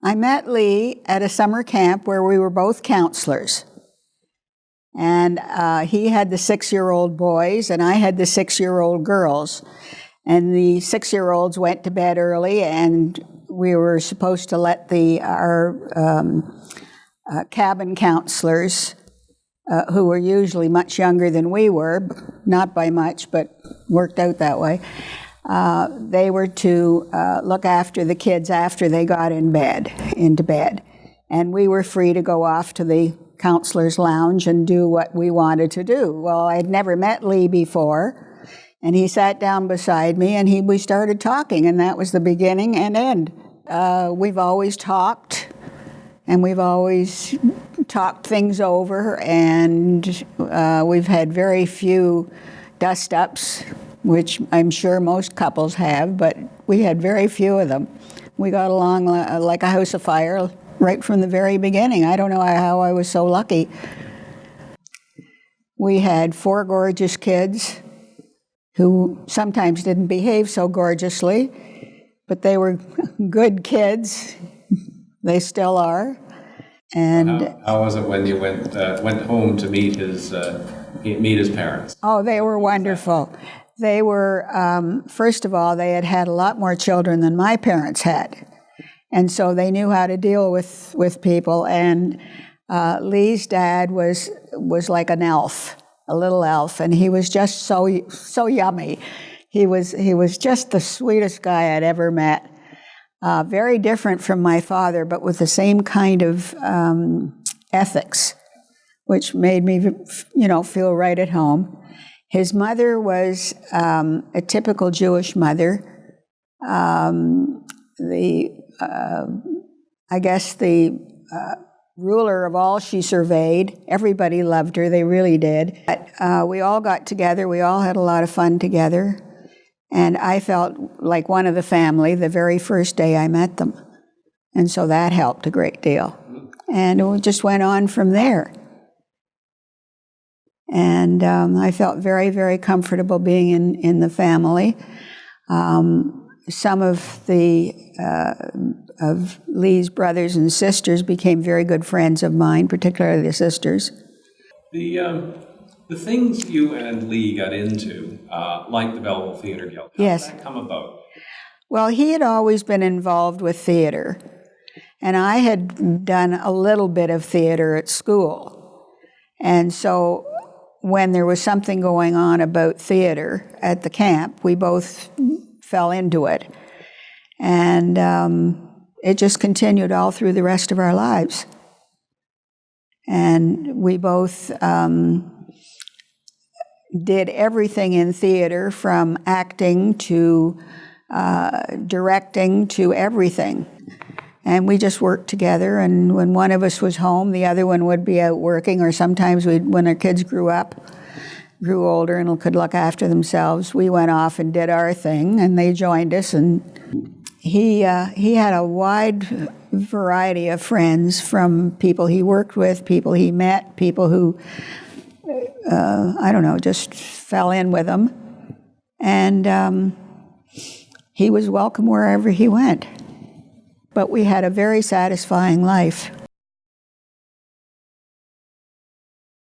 I met Lee at a summer camp where we were both counselors. And he had the 6-year-old boys, and I had the 6-year-old girls. And the 6-year-olds went to bed early, and we were supposed to let our cabin counselors, who were usually much younger than we were, not by much, but worked out that way, they were to look after the kids after they got into bed. And we were free to go off to the counselor's lounge and do what we wanted to do. Well, I'd never met Lee before, and he sat down beside me, and we started talking, and that was the beginning and end. We've always talked, and we've always talked things over, and we've had very few dust-ups, which I'm sure most couples have, but we had very few of them. We got along like a house of fire right from the very beginning. I don't know how I was so lucky. We had 4 gorgeous kids who sometimes didn't behave so gorgeously, but they were good kids. They still are. And how was it when you went home to meet his parents? Oh, they were wonderful. They were, first of all, they had a lot more children than my parents had. And so they knew how to deal with people. And Lee's dad was like an elf, a little elf, and he was just so yummy. He was just the sweetest guy I'd ever met. Very different from my father, but with the same kind of ethics, which made me, feel right at home. His mother was a typical Jewish mother. I guess the ruler of all she surveyed. Everybody loved her, they really did. But we all got together, we all had a lot of fun together, and I felt like one of the family the very first day I met them. And so that helped a great deal. And we just went on from there. And I felt very, very comfortable being in the family. Some of Lee's brothers and sisters became very good friends of mine, particularly the sisters. The things you and Lee got into, like the Belleville Theatre Guild, how yes. did that come about? Well, he had always been involved with theater, and I had done a little bit of theater at school. And so when there was something going on about theater at the camp, we both fell into it. And it just continued all through the rest of our lives. And we both did everything in theater, from acting to directing to everything. And we just worked together, and when one of us was home, the other one would be out working, or sometimes when our kids grew older and could look after themselves, we went off and did our thing, and they joined us. And he had a wide variety of friends, from people he worked with, people he met, people who, just fell in with him. And he was welcome wherever he went. But we had a very satisfying life.